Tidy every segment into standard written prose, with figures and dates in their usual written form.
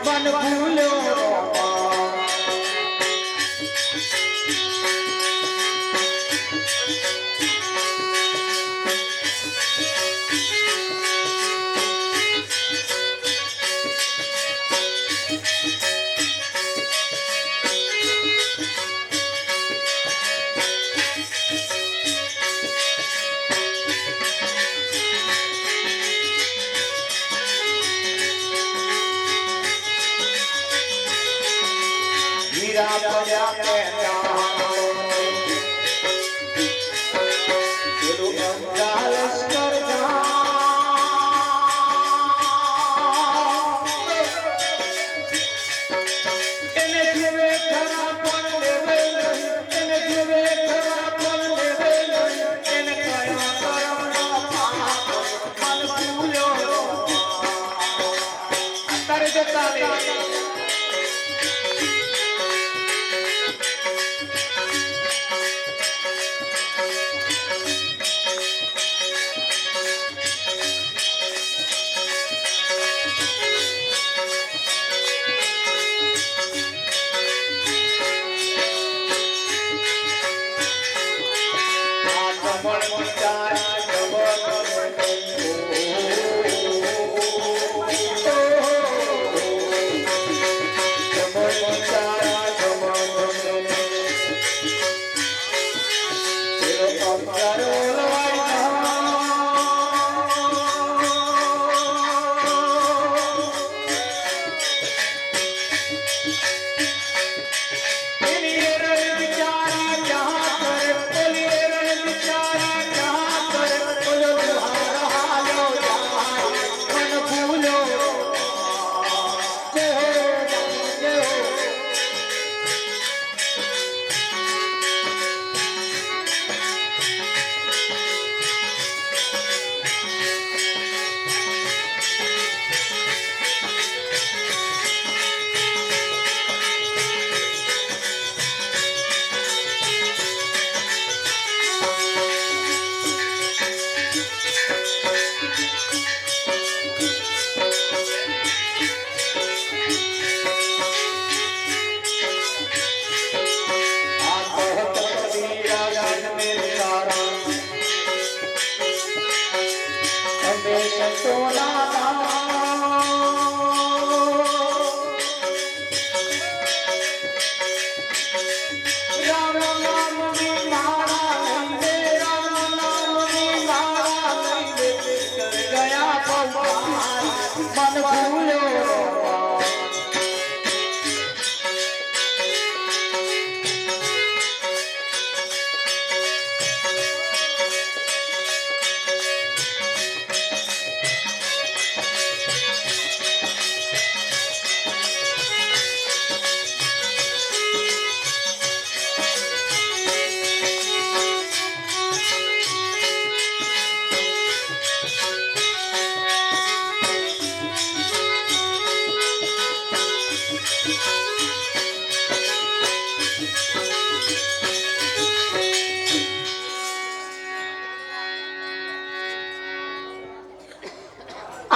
મન ભૂલ્યો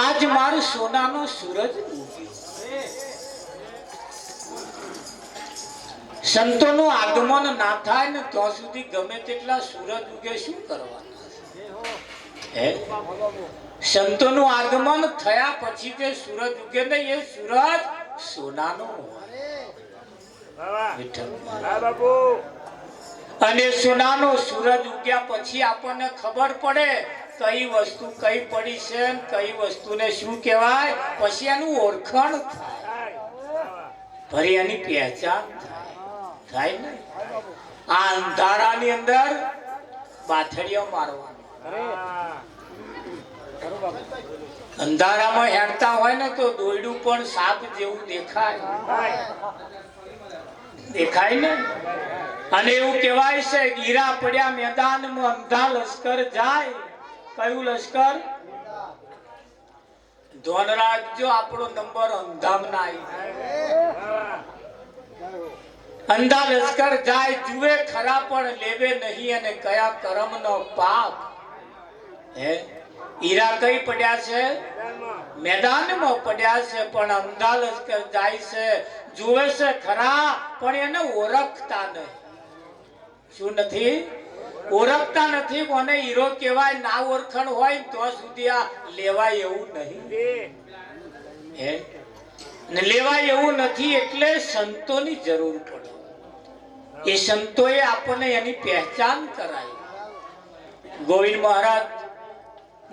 આજ મારું સોનાનો સૂરજ ઉગ્યો. સંતોનું આગમન ના થાય ને ત્યાં સુધી ગમે તેટલા સૂરજ ઉગે શું કરવાના હે? સંતોનું આગમન થયા પછી તે સૂરજ ઉગે ને એ સૂરજ સોનાનો અને સોનાનો સૂરજ ઉગ્યા પછી આપણને ખબર પડે કઈ વસ્તુ કઈ પડી છે કઈ વસ્તુને શું કહેવાય, પછી એનું ઓળખાણ થાય, ફરી એની પહેચાન થાય ને. આ અંધારાની અંદર બાથડીઓ મારવાની, અંધારામાં હેડતા હોય ને તો દોયડું પણ સાપ જેવું દેખાય ને. અને એવું કહેવાય છે ગીરા પડ્યા મેદાનમાં અંધા લશ્કર જાય. કયું લશ્કર? ધોન રાખજો આપણો નંબર અંધામ ના અંધા લશ્કર જાય, જુએ ખરા પણ લેવે નહીં અને કયા કર્મ નો પાપ. હે હીરા કઈ પડ્યા છે? મેદાનમાં પડ્યા છે પણ અંધા લશ્કર જાય છે, જુએ છે ખરા પણ એને ઓળખતા નહીં. શું નથી ઓળખતા નથી. કોને હીરો કહેવાય ના ઓળખણ હોય તો સુધી આ લેવાય એવું નહીં. હે ને લેવાય એવું નથી. એટલે સંતોની જરૂર પડે. એ સંતોએ આપણને એની પહેચાન કરાવી. ગોવિંદ મહારાજ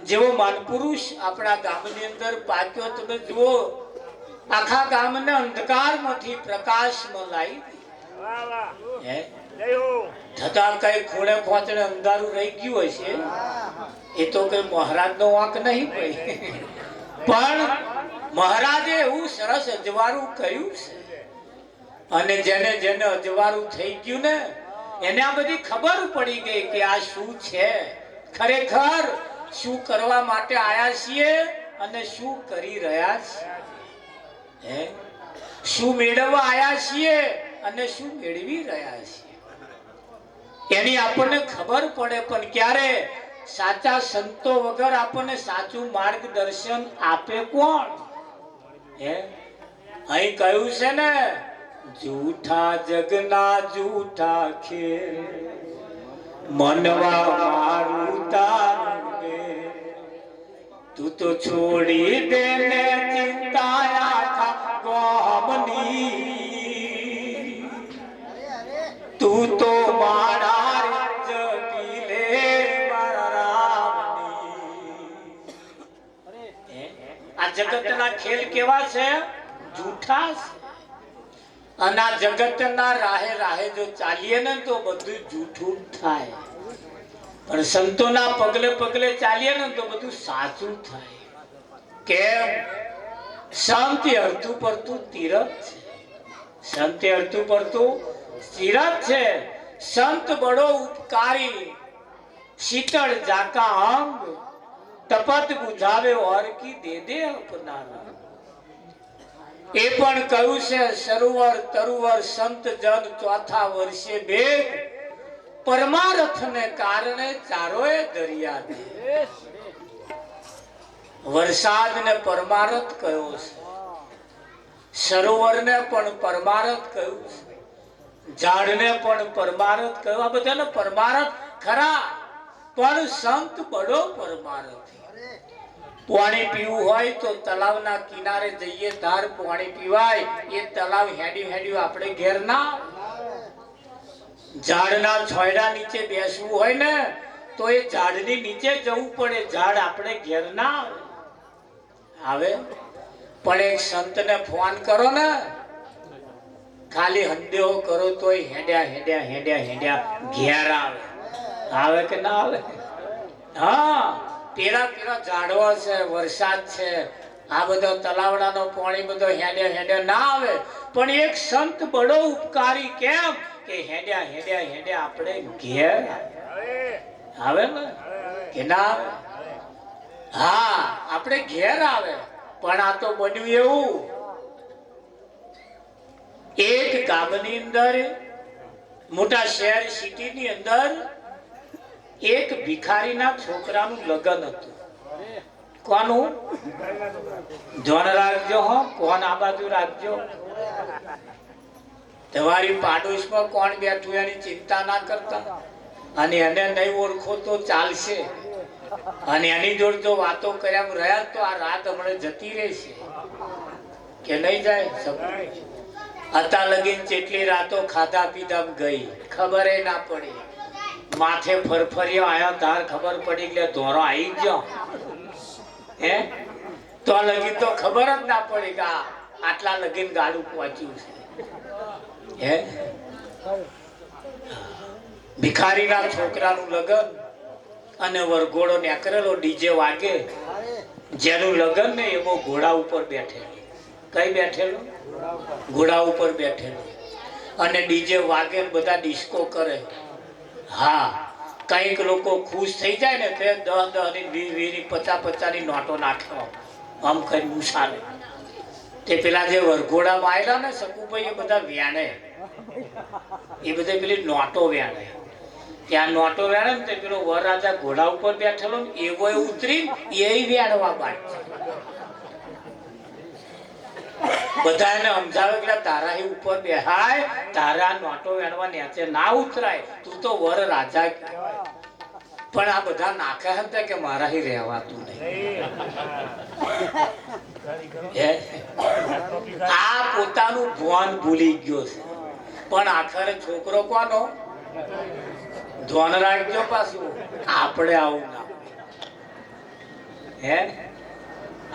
જેવો માનપુરુષ આપણા ગામની અંદર પાક્યો. તમે જુઓ આખા ગામને અંધકારમાંથી પ્રકાશમાં લાવી હે છતાં કઈ ખૂણે ખોચડે અંધારું રહી ગયું હશે. એ તો કઈ મહારાજ નો વાંક નહીં પણ મહારાજે એવું સરસ અજવાળું કર્યું છે. અને જેને જેને અજવાળું થઈ ગયું ને એને આ બધી ખબર પડી ગઈ કે આ શું છે, ખરેખર શું કરવા માટે આયા છીએ અને શું કરી રહ્યા છીએ. શું મેળવવા આયા છીએ અને શું મેળવી રહ્યા છીએ એની આપણને ખબર પડે. પણ ક્યારે? સાચા સંતો વગર આપણને સાચું માર્ગદર્શન આપે કોણ? અહીં કહ્યું છે ને, જૂઠા જગના જૂઠા ખેલ મનવા મારું તારે, તું તો છોડી દેને ચિંતાયા થા ગોમની, તું તો મારા જપી લે મારા રામની. આ જગતના ખેલ કેવા છે? જૂઠા છે. અને આ જગતના રાહે રાહે જો ચાલીએ ને તો બધું જૂઠું થાય. પણ સંતોના પગલે પગલે ચાલીએ ને તો બધું સાચું થાય. કેમ? સંત હરતું પડતું તીરથ છે. સંત હરતું પડતું તીરથ છે. સંત બડો ઉપકારી શીતળ જાકા અંગ, તપત બુઝાવે ઓર કી દે દે અપના રંગ. એ પણ કહ્યું છે, સરોવર તરુવર સંત જન ચોથા વર્ષે ભેગ, પરમારથ ને કારણે ચારોએ દરિયા દે. વરસાદ ને પરમારથ કયો છે, સરોવર ને પણ પરમારથ કયું છે, ઝાડ ને પણ પરમારથ કયું. આ બધાને પરમારથ ખરા, પણ સંત બડો પરમારથ. પાણી પીવું હોય તો તલાવના કિનારે જઈએ ધાર પાણી પીવાય. એ તલાવ હેડ્યું હેડ્યું આપણે ઘેર ના. ઝાડના છોયડા નીચે બેસવું હોય ને તો એ ઝાડની નીચે જવું પડે. ઝાડ આપણે ઘેર ના આવે. પણ એક સંતને ફોન કરો ને, ખાલી હંદેહો કરો તોય હેડ્યા હેડ્યા હેડ્યા હેડ્યા ઘેર આવે. આવે કે ના આવે? હા, પેલા પેલા ઝાડવા છે, વરસાદ છે, આ બધો તલાવડાનો પાણી બધો હેડ્યા હેડ્યા ના આવે. પણ એક સંત બડો ઉપકારી. કેમ કે હેડ્યા હેડ્યા હેડ્યા આપણે ઘેર આવે ને કે ના આવે? હા, આપણે ઘેર આવે. પણ આ તો બન્યું એવું, એક ગામની અંદર, મોટા શહેર સિટીની અંદર એક ભિખારીના છોકરાનું લગ્ન હતું. કોનું? ધ્યાન રાખજો હો, કોણ આ બાજુ રાખજો. તમારી પાડોશમાં કોણ બેઠું એની ચિંતા ના કરતા. અને એને નહીં ઓળખો તો ચાલશે. અને એની જોડે જો વાતો કર્યા રહ્યા તો આ રાત હમણાં જતી રહેશે કે નહીં જાય? અત્યાર લગીન જેટલી રાતો ખાધા પીધા ગઈ ખબર ના પડી. માથે ફરફરિયો આયા તાર ખબર પડી કે ધોરો આવી ગયો. હે તો લગીન તો ખબર જ ના પડી કે આટલા લગીન ગાડું પહોંચ્યું છે. હે ભિખારીના છોકરાનું લગ્ન અને વરઘોડો નીકળેલો, ડીજે વાગે. જેનું લગ્ન ને એવો ઘોડા ઉપર બેઠેલો. કઈ બેઠેલો? ઘોડા ઉપર બેઠેલો. અને ડીજે વાગે, બધા ડિસ્કો કરે. હા, કઈક લોકો ખુશ થઈ જાય ને તે 10-10 ની 20-20 ની 50-50 ની નોટો નાખે આમ કરી ઉછાલે. તે પેલા જે વરઘોડામાં આવેલા ને શકુભાઈ, એ બધા વ્યાણે, એ બધા પેલી નોટો વ્યાણે. ત્યાં નોટો વ્યાણે ને તે પેલો વરરાજા ઘોડા ઉપર બેઠેલો ને એવો ઉતરી એ વ્યાણવા બાદ. બધાને સમજાવે કે તારા ઉપર બેહાય, તારા નોટો વેણવા નીચે ના ઉતરાય, તું તો વર રાજા કહેવાય. પણ આ બધા નાખે હતા કે મારા હી રહેવાતું નહીં. આ પોતાનું ભોન ભૂલી ગયો છે. પણ આખરે છોકરો કોનો ધોન રાખજો. પાછું આપણે આવું ના હે.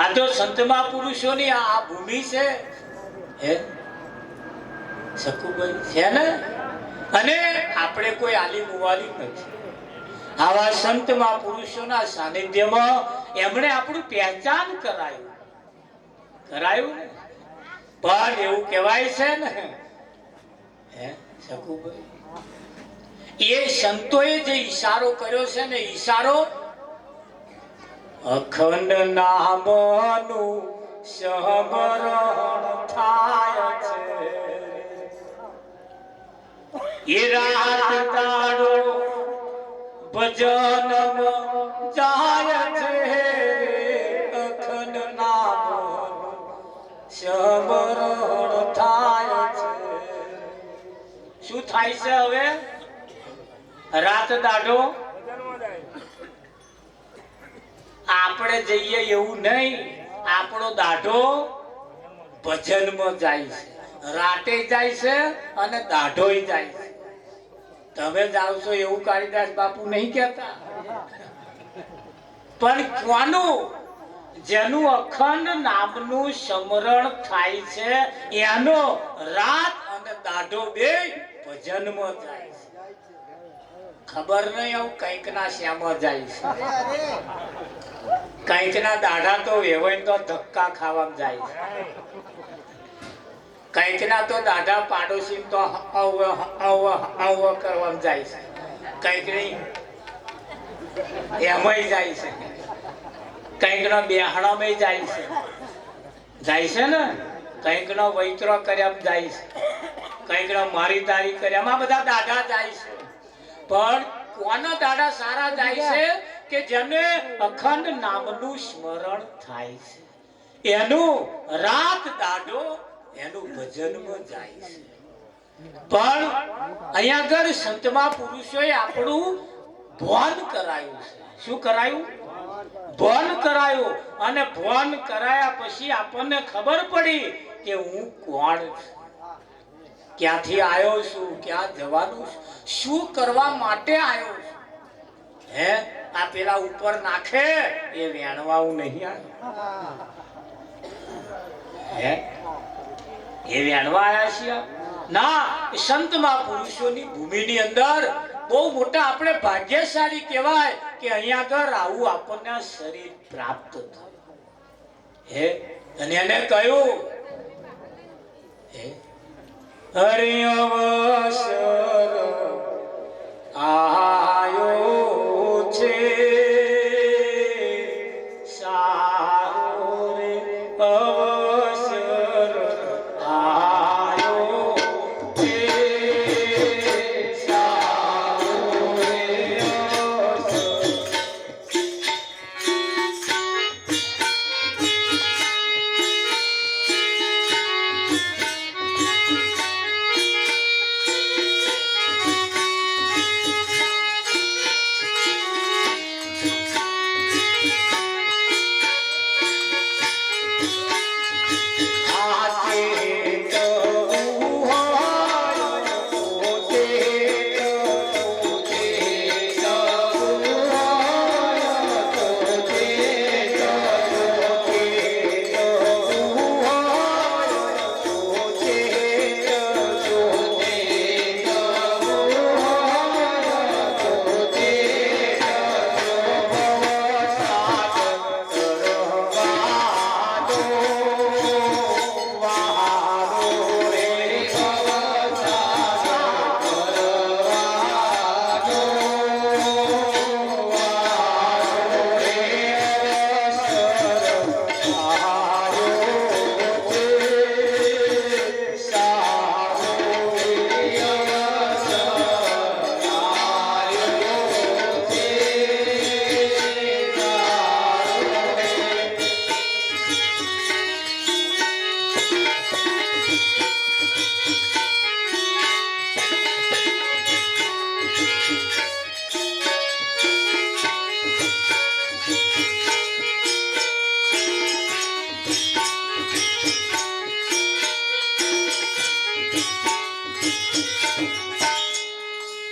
આ તો સંતમા પુરુષોની આ ભૂમિ છે હે સકુભાઈ છે ને. અને આપણે કોઈ આલી મુવાલી નથી. આવા સંતમા પુરુષોના સાનિધ્યમાં એમણે આપણું પહેચાન કરાયું ને. પણ એવું કહેવાય છે ને હે સકુભાઈ, એ સંતોએ જે ઈશારો કર્યો છે ને, ઈશારો અખંડ નામનું સમરણ થાય છે. એ રાત દાડો ભજન જાય છે. અખંડ નામનું સમરણ થાય છે. શું થાય છે હવે? રાત દાડો આપણે જઈએ એવું નહીં. આપણો દાઢો ભજનમાં જાય છે, રાતે જાય છે અને દાઢોય જાય છે. તમે જાવ છો એવું કાળીદાસ બાપુ નહીં કહેતા. પણ કોનું? જેનું અખંડ નામનું સ્મરણ થાય છે એનો રાત અને દાઢો બે ભજનમાં જાય છે. ખબર નહીં આવું કઈક ના શ્યામાં જાય છે. કઈક ના દાઢા તો વેવાય તો ધક્કા ખાવામાં જાય છે. કઈક ના તો દાઢા પાડોશી તો કરવામાં જાય છે. કઈક નહીં એમાંય જાય છે. કઈક નો બેહણામાં જાય છે ને. કઈક નો વૈત્રો કર્યા જાય છે. કઈક નો મારી તારી કર્યા, બધા દાઢા જાય છે. પણ કોના દાડા સારા જાય છે? કે જેને અખંડ નામનું સ્મરણ થાય છે, એનું રાત દાડો એનું ભજનમાં જાય છે. પણ અહીંયા આગળ સંતમા પુરુષોએ આપણું ભોન કરાયું છે. શું કરાયું? ભોન કરાયું. અને ભોન કરાયા પછી આપણને ખબર પડી કે હું કોણ છું, ક્યાંથી આવ્યો છું, ક્યાં જવાનું છું, શું કરવા માટે આવ્યો છું. હે આ પેલા ઉપર નાખે એ વેણવાવું નહીં આવ્યો હે, એ વેણવા આવ્યા છીએ ના. સંતમા પુરુષોની ભૂમિની અંદર બહુ મોટા આપણે ભાગ્યશાળી કહેવાય કે અહીંયા આગળ આવું આપણને શરીર પ્રાપ્ત થયું હે. અને એને કહ્યું હે હરિ અવસર આયો છે સારો રે અવસર આયો છે સારો રે અવસર.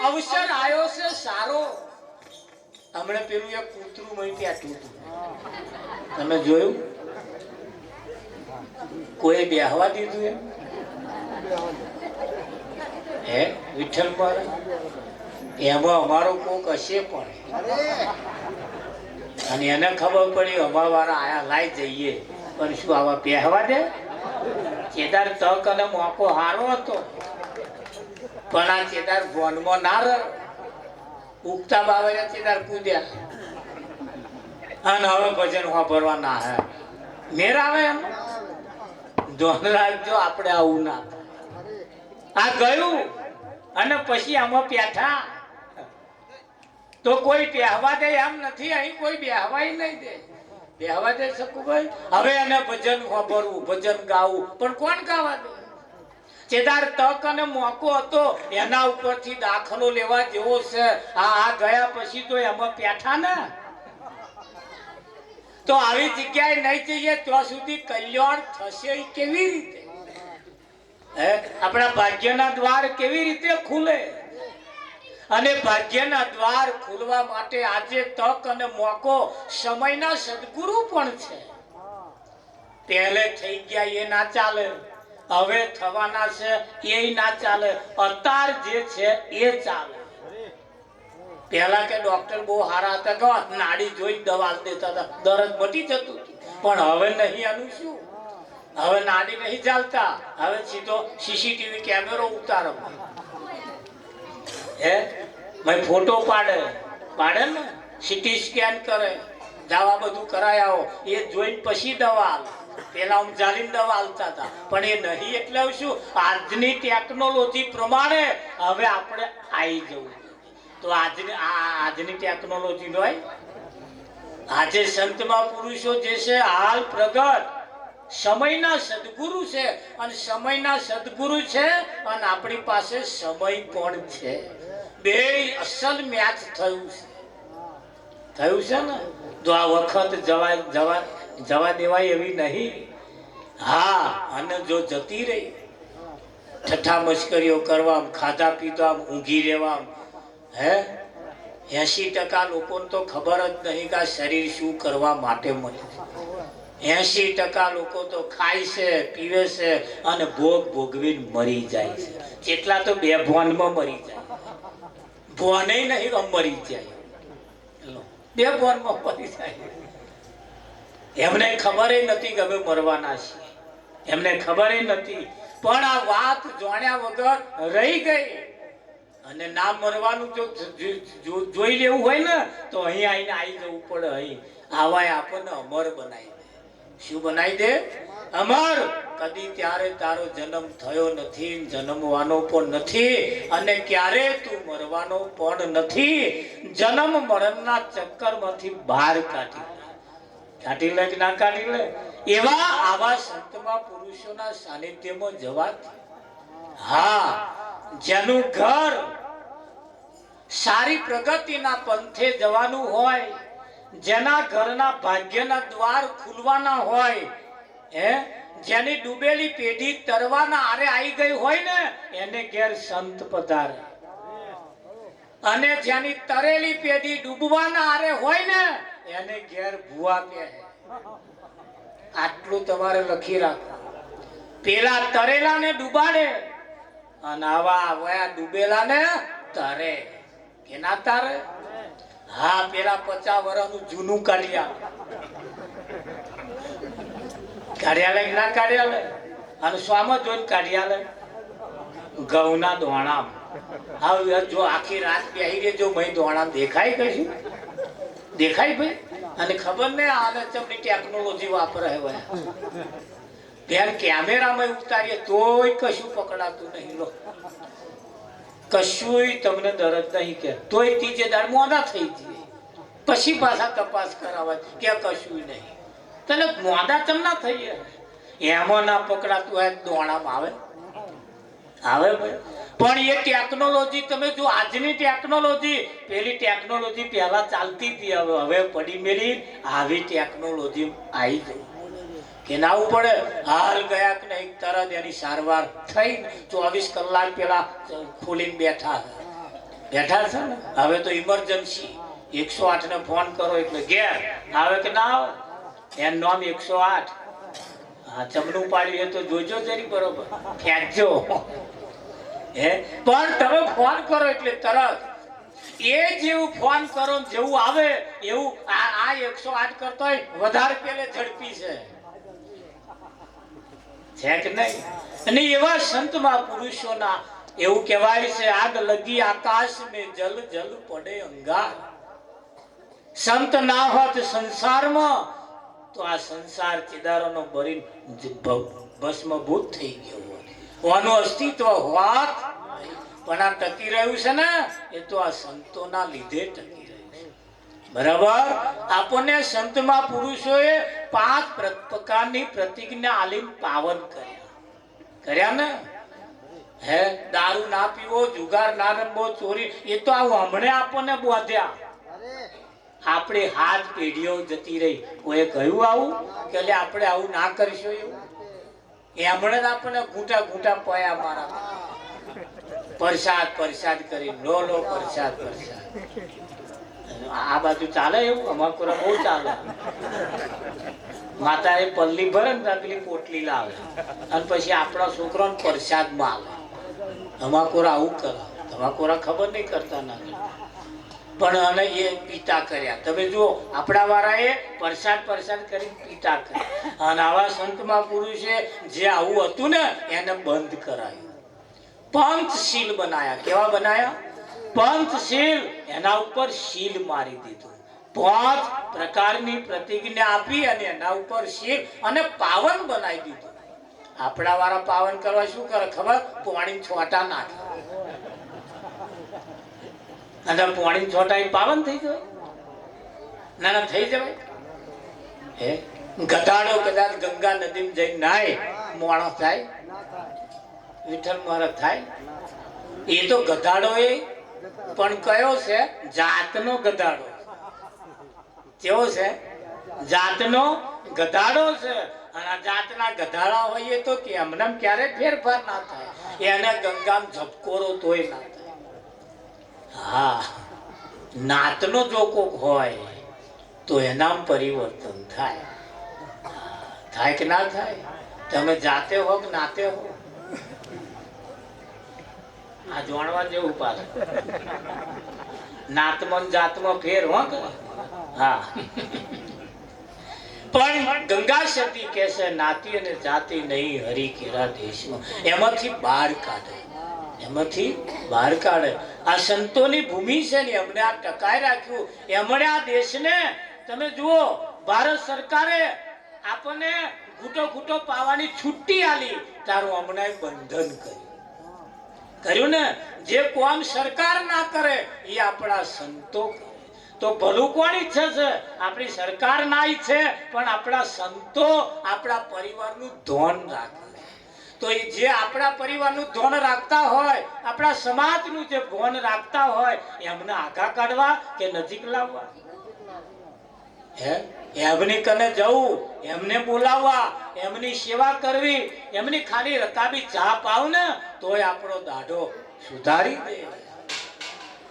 અવસર આવ્યો છે સારો. હમણાં પેલું એક કૂતરું મય ત્યાં તૂટું, તમે જોયું? કોઈ બેહવા દીધું એમ? હે વિઠ્ઠલ પર એમાં અમારો કોક હશે પણ, અને એને ખબર પડી અમારા વાળા આયા લાઈ જઈએ, પણ શું આવા બેહવા દે? ચેદાર તક અને મોકો હારો હતો, પણ આ ચેદાર ભોનમાં ના રહ ઉગતા બાવે ચેદાર કૂદ્યા, અને હવે ભજન વાપરવા ના હે મેર આવે એમ. ધોન રાખજો આપણે આવું ના. આ ગયું અને પછી આમાં પેઠા તો કોઈ બેહવા દે એમ નથી. અહીં કોઈ બેહવાય નહીં દે. બેહવા દે શકું ભાઈ? હવે એને ભજન વાપરવું, ભજન ગાવું, પણ કોણ ગાવા દે? ચેદાર તક અને મોકો હતો, એના ઉપરથી દાખલો લેવા જેવો છે. આ ગયા પછી તો એમાં પેઠા ને, તો આવી જગ્યાએ નહીં જઈએ ત્યાં સુધી કલ્યાણ થશે કેવી રીતે? હે, આપણા ભાગ્યના દ્વાર કેવી રીતે ખુલે? અને ભાગ્યના દ્વાર ખુલવા માટે આજે તક અને મોકો સમયના સદગુરુ પણ છે. પહેલે થઈ ગયા એ ના ચાલે, હવે થવાના છે એ ના ચાલે, અત્યાર જે છે એ ચાલે. પહેલા કે ડોક્ટર બહુ સારા હતા, નાડી જોઈ દવા દેતા હતા, દર્દ મટી જતું, પણ હવે નહીં. આનું શું? હવે નાડી નહીં ચાલતા, હવે સીધો સીસીટીવી કેમેરો ઉતારો, હે ભાઈ ફોટો પાડે ને, સીટી સ્કેન કરે, દવા બધું કરાય આવો, એ જોઈને પછી દવા આવે. પેલા આમ ચાલીને દવા આલતા હતા, પણ એ નહીં. એટલે શું, આજની ટેકનોલોજી પ્રમાણે હવે આપણે આવી જવું. તો આજની ટેકનોલોજી નો આજે સંતમાં પુરુષો જે છે હાલ પ્રગટ સમયના સદગુરુ છે, અને સમયના સદગુરુ છે અને આપણી પાસે સમય પણ છે. બે અસલ મેચ થયું છે ને. તો આ વખત જવા દેવાય એવી નહીં. હા, અને જો જતી રહી ઠઠ્ઠા મશ્કરીઓ કરવા, ખાધા પીધા, ઊંઘી રહેવા, હે 80% લોકોને તો ખબર જ નહીં કે આ શરીર શું કરવા માટે મળે. 80% લોકો તો ખાય છે, પીવે છે અને ભોગવીને મરી જાય છે. કેટલા તો બેભાનમાં મરી જાય, ભોને નહીં મરી જાય, બેભાનમાં મરી જાય. એમને ખબર નથી કે અમે મરવાના છીએ, એમને ખબર નથી. પણ આ વાત જાણ્યા વગર રહી ગઈ. અને ના મરવાનું જો જોઈ લેવું હોય ને, તો અહીં આવીને આવી જવું પડે. અહીં આવાય આપણને અમર બનાવી દે. શું બનાવી દે? અમર. કદી ત્યારે તારો જન્મ થયો નથી, જન્મવાનો પણ નથી, અને ક્યારે તું મરવાનો પણ નથી. જન્મ મરણના ચક્કરમાંથી બહાર કાઢી લે કે ના કાઢી લે? એવા આવા સંતમાં પુરુષોના સાનિધ્યમાં જવાથી, હા, જેનું ઘર સારી પ્રગતિના પંથે જવાનું હોય, જેના ઘરના ભાગ્યના દ્વાર ખુલવાના હોય, હે, જેની ડૂબેલી પેઢી તરવાના આરે આવી ગઈ હોય ને, એને ઘેર સંત પધારે. અને જેની તરેલી પેઢી ડૂબવાના આરે હોય ને, એને ઘેર ભુવા કહે. આટલું તમારે લખી રાખો. પેલા તરેલાને ડૂબાડે અને આવા ડૂબેલાને તરે કે ના તારે? હા, પેલા 50 વર્ષનું જૂનું કાઢ્યા લે ના કાઢ્યા લે, અને સ્વામ જોઈને કાઢ્યા લે ઘઉંના દોણા. હા, જો આખી રાત બેહી ગઈ, જો ભાઈ દોણા દેખાય કશું? દેખાય ભાઈ? અને ખબર ને આને ચમની ટેકનોલોજી વાપરે હોય. બેન કેમેરામાં ઉતારીએ તોય કશું પકડાતું નહીં. લો, કશું તમને દરદ નહીં કે તોય ત્રીજે દાડ મોડા થઈ જાય. પછી પાછા તપાસ કરાવવા કે કશું નહીં. તને મોડા ચમ ના થઈ જાય? એમાં ના પકડાતું હોય દોણામાં આવે ભાઈ. પણ એ ટેકનોલોજી તમે જો, આજની ટેકનોલોજી, પેલી ટેકનોલોજી પહેલા ચાલતી હતી, હવે પડી મેલી આવી ટેકનોલોજી આવી ગઈ. કે ના પડે, હાલ ગયા કે નહીં તરત એની સારવાર થઈ 24 કલાક પેલા ખોલીને બેઠા. બેઠા છે ને? હવે તો ઇમરજન્સી 108 ને ફોન કરો એટલે ઘેર આવે કે ના આવે? એનું નામ 108. હા, ચમડું પાડ્યું તો જોજો જરી બરોબર ખેંચજો. પણ તમે ફોન કરો એટલે તરત એ જેવું ફોન કરો જેવું આવે એવું આ 108 કરતોય વધારે પેલે ઝડપી છે કે નહીં? અને એવા સંત મહાપુરુષોના એવું કહેવાય છે, આગ લગી આકાશ में જલ જલ પડે અંગાર. સંત ના હોત સંસારમાં તો આ સંસાર ચિદારોનો બરી ભસ્મભૂત થઈ ગયો હોત. ઓનું અસ્તિત્વ હોત. પણ આ ટકી રહ્યું છે ને એ તો આ સંતોના લીધે ટકી રહ્યું છે. બરાબર? આપણને સંતમાં પુરુષોએ 5 પ્રકારની પ્રતિજ્ઞા આલીને પાવન કર્યા ને? દારૂ ના પીવો, જુગાર ના રમવો, ચોરી, એ તો આ હમણે આપણને બોધ્યા. આપણે હાથ પેઢીઓ જતી રહી, કોઈ કહ્યું આવું કે આપણે આવું ના કરીશું એવું? હમણાં જ આપણને ઘૂંટા ઘૂંટા પયા મારા પરસાદ કરી લો પરસાદ. આ બાજુ ચાલે એવું? અમારા બહુ ચાલે. માતા એ પલ્લી ભરે ને પેલી પોટલી લાવે અને પછી આપણા છોકરાને પરસાદમાં આવે. અમાકોરા આવું કરે. તમાકોરા ખબર નહીં કરતા ના, પણ અને એ પિતા કર્યા. તમે જુઓ, આપણા વાળાએ પરસાદ કરી પિતા કર્યા. અને આવા સંતમાં પુરુષે જે આવું હતું ને એને બંધ કરાયું. પંચશીલ બનાયા. કેવા બનાયા? પંચશીલ. એના ઉપર શીલ મારી દીધું. 5 પ્રકારની પ્રતિજ્ઞા આપી અને એના ઉપર શીલ અને પાવન બનાવી દીધું. આપણા વાળા પાવન કરવા શું કરે ખબર? પાણી છોટા નાખે અને પાણી છોટા પાવન થઈ જાય. ના થઈ જવાય. ગધાડો કદાચ ગંગા નદીમાં જઈને નાય, મોણો થાય? વિઠ્ઠલ મહારાજ થાય? એ તો ગધાડો એ પણ કયો છે? જાતનો ગધાડો. કેવો છે? જાતનો ગધાડો છે. અને આ જાતના ગધાડા હોઈએ તો કે એમને ક્યારે ફેરફાર ના થાય. એને ગંગામાં ઝબકોરો તોય ના થાય. હા, નાતનો જો કોક હોય તો એનામ પરિવર્તન થાય. થાય કે ના થાય? તમે જાતે હો કે નાતે હો? આ જાણવા જેવું પાછું. નાતમાં જાતમાં ફેર હો. હા, પણ ગંગા સતી કહે છે નાતી અને જાતિ નહીં હરી કેરા દેશમાં. એમાંથી બહાર કાઢે. આ સંતોની ભૂમિ છે ને એમણે આ ટકાઈ રાખ્યું. એમણે આ દેશને તમે જુઓ, ભારત સરકારે આપણને ઘૂંટો પાવાની છુટ્ટી આલી, તારું હમણાં બંધન કર્યું ને. જે કોમ સરકાર ના કરે એ આપણા સંતો કરે. તો ભલું કોણ ઈચ્છે છે? આપણી સરકાર ના ઈચ્છે, પણ આપણા સંતો આપણા પરિવારનું ધ્યાન રાખે. તો એ જે આપણા પરિવારનું ધ્યાન રાખતા હોય, આપણા સમાજનું જે ધ્યાન રાખતા હોય, એમને આગા કાઢવા કે નજીક લાવવા? એમની કને જવું, એમને બોલાવવા, એમની સેવા કરવી, એમની ખાલી રકાબી ચા પાવ ને તોય આપણો દાઢો સુધારી દે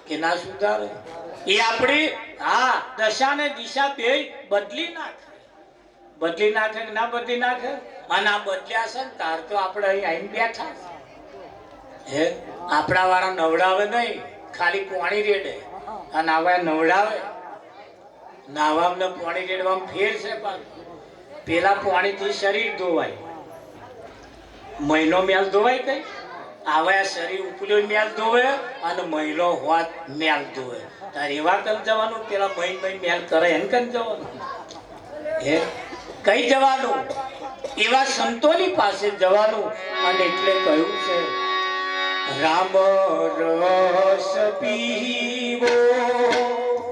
કે ના સુધારે? એ આપણી દશા ને દિશા બે બદલી નાખે કે ના બદલી નાખે? અને આ બદલ્યા છે ને તાર તો આપણે અહીં આવીને બેઠા. આપણા વાળા નવડાવે નહીં, ખાલી પાણી રેડે. અને આવા નવડાવે. નાવામાં ને પાણી રેડવામાં ફેર છે. પેલા પાણીથી શરીર ધોવાય, મહિનો મેલ ધોવાય કઈ? આવા શરીર ઉપલ્યો મેલ ધોવે અને મહિલો હોત મેલ ધોવે. તારે એવા કન જવાનું? પેલા મહિન મેલ કરે એને કન જવાનું? કઈ જવાનું? એવા સંતોની પાસે જવાનું. અને એટલે કહ્યું છે રામ રસ પીવો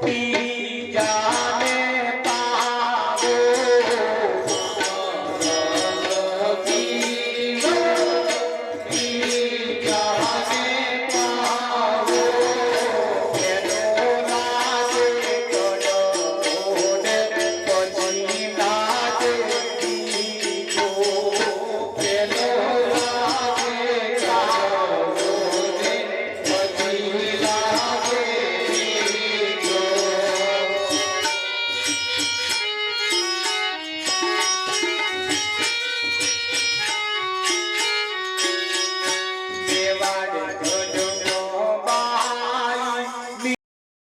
પી જા